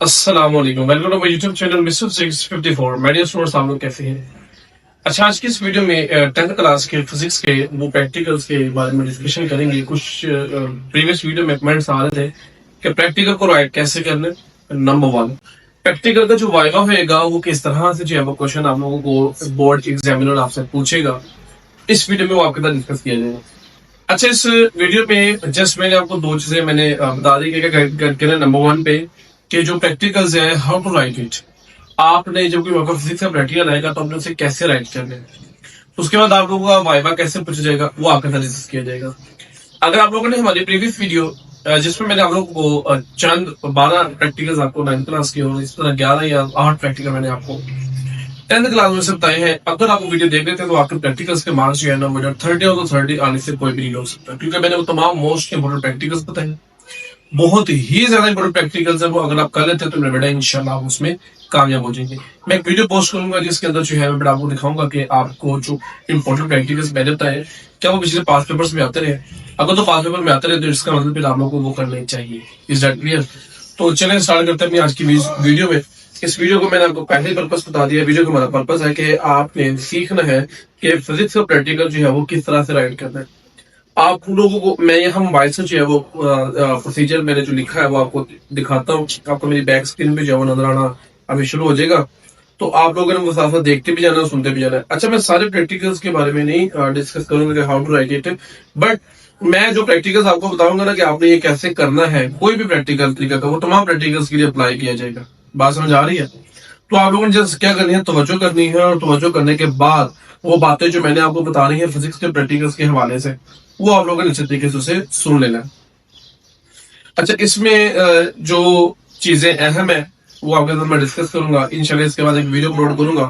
अस्सलाम वालेकुम, welcome to my YouTube channel mister 654। Media students, आप लोग कैसे हैं? अच्छा, आज की इस वीडियो में 10th क्लास के फिजिक्स के वो प्रैक्टिकल्स के बारे में डिस्कशन करेंगे। कुछ प्रीवियस वीडियो में कमेंट्स आ रहे थे कि प्रैक्टिकल को राइट कैसे करना है। नंबर वन, प्रैक्टिकल का जो वाइवा होएगा वो किस तरह से जो है वो क्वेश्चन आप लोगों को बोर्ड एग्जामिनर आपसे पूछेगा, इस वीडियो में वो आपके साथ डिस्कस किया जाएगा। अच्छा, इस वीडियो में जस्ट मैंने आपको दो चीजें मैंने बता दी कि नंबर वन पे कि जो प्रैक्टिकल्स है हाउ टू राइट इट। आपने जब कोई वर्क फिजिक्स का प्रैक्टिकल आएगा तो आपने उसे कैसे राइट करना है। उसके बाद आप लोगों का वाइवा कैसे पूछा जाएगा वो आपके साथ डिस्कस किया जाएगा। अगर आप लोगों ने हमारी प्रीवियस वीडियो जिसमें मैंने आप लोगों को चंद 12 प्रैक्टिकल्स आपको 9th क्लास के और इस तरह 11 या 8 प्रैक्टिकल मैंने आपको 10th क्लास में से बताए हैं। अगर आप वो वीडियो देख लेते हैं तो आपके प्रैक्टिकल्स के मार्क्स जो है ना मुझे 30 और 30 आने से कोई भी नहीं हो सकता, क्योंकि मैंने वो तमाम मोस्ट इंपोर्टेंट प्रैक्टिकल्स बताए। बहुत ही ज्यादा इंपोर्टेंट प्रैक्टिकल्स है, वो अगर आप कर लेते हैं तो मेरा बेटा इंशाल्लाह आप उसमें कामयाब हो जाएंगे। मैं एक वीडियो पोस्ट करूंगा जिसके अंदर जो है मैं आपको दिखाऊंगा कि आपको जो इंपोर्टेंट प्रैक्टिकल्स मैंने बताए क्या वो पिछले पास पेपर्स में आते रहे। अगर तो पास पेपर में आते रहे तो इसका मतलब फिर आप लोगों को वो करना ही चाहिए। Is that clear? तो चलें स्टार्ट करते हैं अपनी आज की वीडियो में। इस वीडियो को मैंने आपको पहले पर्पस बता दिया। वीडियो का हमारा पर्पस है कि आपने सीखना है कि फिजिक्स का प्रैक्टिकल जो है वो किस तरह से राइट करना है। आप लोगों को मैं यहाँ मोबाइल से जो है वो प्रोसीजर मैंने जो लिखा है वो आपको दिखाता हूँ। आपको मेरी बैक स्क्रीन पे जो है वो नजर आना अभी शुरू हो जाएगा, तो आप लोगों ने वो साथ साथ देखते भी जाना, सुनते भी जाना है। अच्छा, मैं सारे प्रैक्टिकल्स के बारे में नहीं डिस्कस करूंगा कि how to write it, but मैं जो प्रैक्टिकल्स आपको बताऊंगा ना कि आपने ये कैसे करना है, कोई भी प्रैक्टिकल तरीका का वो तमाम प्रैक्टिकल्स के लिए अप्लाई किया जाएगा। बात समझ आ रही है? तो आप लोगों ने जस्ट क्या करनी है, तवज्जो करनी है, और तवज्जो करने के बाद वो बातें जो मैंने आपको बता रही है फिजिक्स के प्रैक्टिकल्स के हवाले से वो आप लोगों ने अच्छे तरीके से उसे सुन लेना है। अच्छा, इसमें जो चीजें अहम है वो आपके साथ मैं डिस्कस करूंगा इंशाल्लाह। इसके बाद एक वीडियो अपलोड करूंगा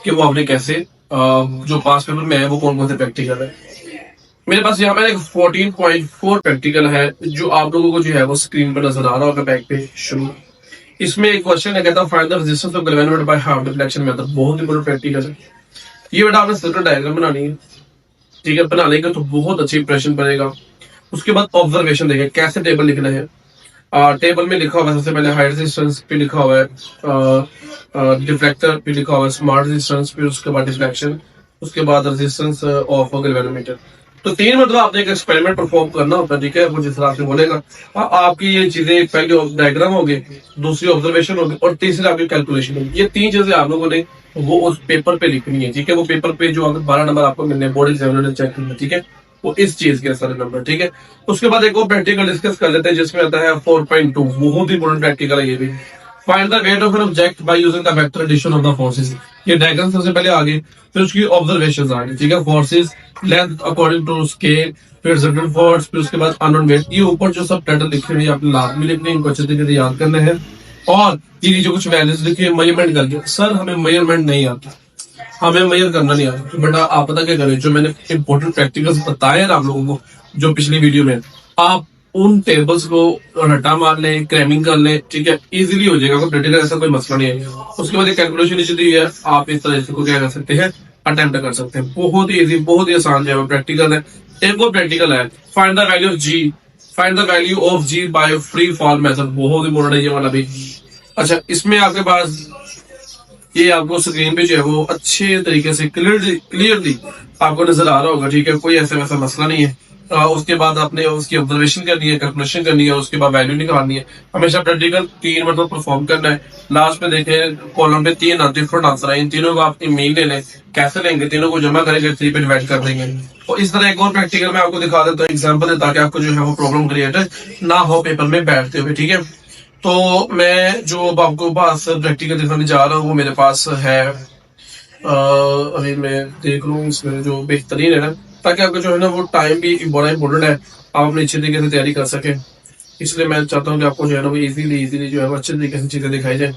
कि वो आपने कैसे जो पास पेपर में है वो कौन कौन से प्रैक्टिकल है। मेरे पास यहाँ पे एक 14.4 प्रैक्टिकल है जो आप लोगों को जो है वो स्क्रीन पर नजर आ रहा होगा बैक पे शुरू। इसमें एक क्वेश्चन है, कहता है find the resistance of galvanometer by half deflection method. बहुत इंपॉर्टेंट प्रैक्टिकल है ये बेटा। आपने सर्किट डायग्राम बनानी है, ठीक है? बना लेंगे तो बहुत अच्छी इंप्रेशन बनेगा। उसके बाद ऑब्जर्वेशन देखें कैसे टेबल लिखना है। टेबल में लिखा हुआ है सबसे पहले हाई रेजिस्टेंस पे लिखा हुआ है, डिफ्लेक्टर पे लिखा हुआ है स्मार्ट रेजिस्टेंस पे, उसके बाद डिफ्लेक्शन, उसके बाद रेजिस्टेंस ऑफ गैल्वेनोमीटर। तो 3 मतलब आपने एक एक्सपेरिमेंट परफॉर्म करना होता है, ठीक है? वो जिस तरह से बोलेगा आपकी ये चीजें, पहले डायग्राम होगी, दूसरी ऑब्जर्वेशन होगी और तीसरी आपकी कैलकुलेशन होगी। ये 3 चीजें आप लोगों ने वो उस पेपर पे लिखनी है, ठीक है? वो पेपर पे जो अगर 12 नंबर आपको मिलने बोर्ड एग्जामिनर ने चेक करना, ठीक है? वो इस चीज के सारे नंबर, ठीक है? उसके बाद एक और प्रैक्टिकल डिस्कस कर लेते हैं जिसमें आता है 4.2। बहुत ही इंपॉर्टेंट प्रैक्टिकल है ये भी। Find the weight of an object by using the vector addition of the forces. ये डायग्राम सबसे पहले आ गई, फिर उसकी ऑब्जर्वेशंस आ गई, ठीक है? Forces, length according to scale, फिर रिजल्टेंट फोर्स, फिर उसके बाद अननोन वेट। ये ऊपर जो सब टाइटल लिखे हुए हैं आपने लाजमी लिखने, इनको अच्छे तरीके से याद करना है। और ये जो कुछ वैल्यूज लिखी है मेजरमेंट करके, सर हमें मेजरमेंट नहीं आता, हमें मेजर करना नहीं आता, तो बेटा आप पता क्या करें, जो मैंने इंपॉर्टेंट प्रैक्टिकल्स बताए हैं ना आप लोगों को जो पिछली वीडियो में, आप उन टेबल्स को रट्टा मार लें, क्रैमिंग कर लें, ठीक है? इजीली हो जाएगा, कोई प्रैक्टिकल ऐसा कोई मसला नहीं है। उसके बाद एक कैलकुलेशन नीचे दी है, आप इस तरह से को क्या कर सकते हैं, अटेम्प्ट कर सकते हैं। बहुत ही इजी, बहुत ही आसान जो है प्रैक्टिकल है। एक और प्रैक्टिकल है, find the value of g, find the value of g by free fall method. बहुत इंपॉर्टेंट है ये वाला भी। अच्छा, इसमें आपके पास ये आपको स्क्रीन पे जो है वो अच्छे तरीके से क्लियरली आपको नजर आ रहा होगा, ठीक है? कोई ऐसा वैसा मसला नहीं है। उसके बाद आपने उसकी ऑब्जर्वेशन करनी है, कैलकुलेशन करनी है, उसके बाद वैल्यू निकालनी है। हमेशा प्रैक्टिकल 3 मतलब परफॉर्म करना है। लास्ट में देखें कॉलम पे 3 डिफरेंट आंसर है, इन तीनों को आप ईमेल ले लें। कैसे लेंगे? तीनों को जमा करेंगे, 3 पे डिवाइड कर देंगे। और इस तरह एक और प्रैक्टिकल मैं आपको दिखा देता हूँ एग्जाम्पल है, ताकि आपको जो है वो प्रॉब्लम क्रिएट ना हो पेपर में बैठते हुए, ठीक है? तो मैं जो अब आपको पास प्रैक्टिकल दिखाने जा रहा हूँ वो मेरे पास है, अभी मैं देख लूँ इसमें जो बेहतरीन है ना, ताकि आपका जो है ना वो टाइम भी बड़ा इंपॉर्टेंट है, आप अपने अच्छे तरीके से तैयारी कर सकें। इसलिए मैं चाहता हूँ कि आपको जो है ना वो इजीली जो है वो अच्छे तरीके से चीजें दिखाई जाए।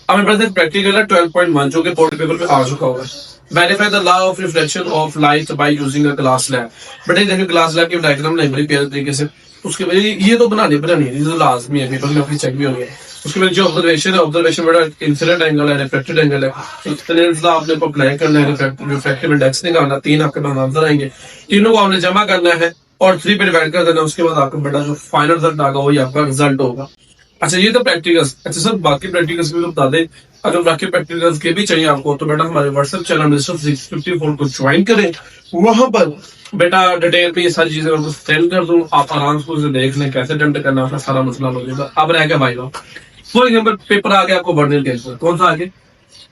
अब मेरे पास एक प्रैक्टिकल है 12.1 जो कि बोर्ड पेपर पे आ चुका हुआ है। Verify the law of reflection of light by using a glass lab. But देखिए ग्लास लैब की डायग्राम नहीं बड़ी प्यारे तरीके से, उसके बाद ये तो बनानी है, ये तो लाजमी है, पेपर में अपनी चेक भी होनी है। उसके बाद जो ऑब्जर्वेशन है, ऑब्जर्वेशन बड़ा इंसिडेंट एंगल है, रिफ्लेक्टेड एंगल है, आपने को अप्लाई करना है, रिफ्लेक्टिव इंडेक्स निकालना, 3 आपके पास आंसर आएंगे, तीनों को आपने जमा करना है और 3 पे डिवाइड कर देना। उसके बाद आपका बेटा जो फाइनल रिजल्ट आएगा वही आपका रिजल्ट होगा। अच्छा ये तो प्रैक्टिकल्स। अच्छा सर बाकी प्रैक्टिकल्स भी तो बता दें। अगर बाकी प्रैक्टिकल्स के भी चाहिए आपको तो बेटा हमारे व्हाट्सएप चैनल मिस्टर 654 को ज्वाइन करें। वहां पर बेटा डिटेल पे ये सारी चीजें आपको सेंड कर दूं, आप आराम से उसे देख लें कैसे अटेम्प्ट करना है, अपना सारा मसला हो जाएगा। अब रह गया भाई फॉर एग्जाम्पल पेपर आ गया आपको वर्नियर कैलिपर, कौन सा आ गया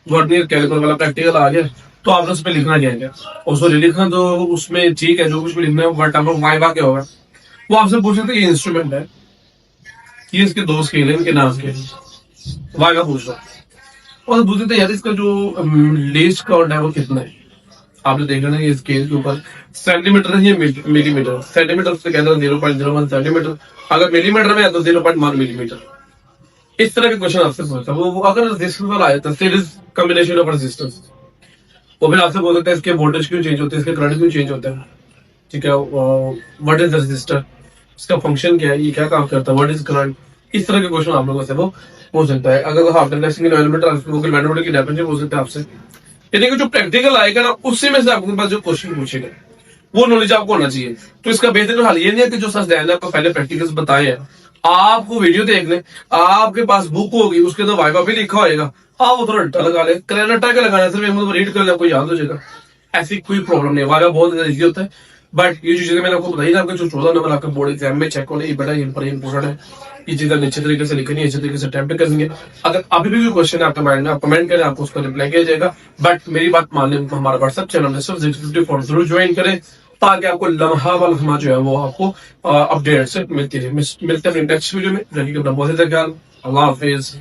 वर्नियर कैलिपर वाला प्रैक्टिकल आ गया, तो आपने उस पर लिखना क्या है, उसको लिखना तो उसमें ठीक है जो कुछ भी लिखना है, बट आपको वाइवा क्या होगा वो आपसे पूछ रहे थे ये इंस्ट्रूमेंट है, ये इसके दो स्केल है, इनके नाम के वाइवा पूछ रहा और पूछ रहे थे यार इसका जो लेस्ट काउंट है वो कितना है। आपने देखा ना ये स्केल के ऊपर सेंटीमीटर है, ये मिलीमीटर, सेंटीमीटर से कहते हैं 0.01 सेंटीमीटर, अगर मिलीमीटर में है तो 0.1 मिलीमीटर। इस तरह के क्वेश्चन आपसे पूछता है वो अगर रेजिस्टेंस वाला आया था सीरीज कॉम्बिनेशन ऑफ रेजिस्टेंस, वो फिर आपसे बोल सकता है इसके वोल्टेज क्यों चेंज होते हैं, इसके करंट क्यों चेंज होता है, ठीक है, व्हाट इज रेजिस्टर, इसका फंक्शन क्या है, ये क्या काम करता है, व्हाट इज करंट। इस तरह के क्वेश्चन आप लोगों से वो हो सकता है। अगर हाफ इंडक्शन एलिमेंट की डेफिनेशन हो सकता है आपसे, यानी कि जो प्रैक्टिकल आएगा ना उसी में से आपके पास जो क्वेश्चन पूछेगा वो नॉलेज आपको होना चाहिए। तो इसका बेहतर हाल ये नहीं है कि जो सर दैन आपको पहले प्रैक्टिकल्स बताए हैं आपको वीडियो देख ले, आपके पास बुक होगी उसके अंदर वाइवा भी लिखा होगा, आप वो थोड़ा रट्टा लगा ले, रट्टा के लगाना सिर्फ रीड कर ले आपको याद हो जाएगा, ऐसी कोई प्रॉब्लम नहीं है। वाइवा बहुत ज्यादा इजी होता है, बट ये जो चीजें मैंने आपको बताई ना, आपके जो 14 नंबर आपके बोर्ड एग्जाम में चेक होने बड़ा इंपॉर्टेंट है, ये चीजें अच्छे तरीके से लिखनी है, अच्छे तरीके से अटेम्प्ट करनी है। अगर अभी भी कोई क्वेश्चन है आपके माइंड में आप कमेंट करें, आपको उसका रिप्लाई किया जाएगा। बट मेरी बात मान लें हमारा व्हाट्सएप चैनल है 654 जरूर ज्वाइन करें ताकि आपको लम्हा व लम्हा जो है वो आपको अपडेट से मिलती रहे। मिलते हैं नेक्स्ट वीडियो में, रखिएगा अपना बहुत ख्याल। अल्लाह हाफिज।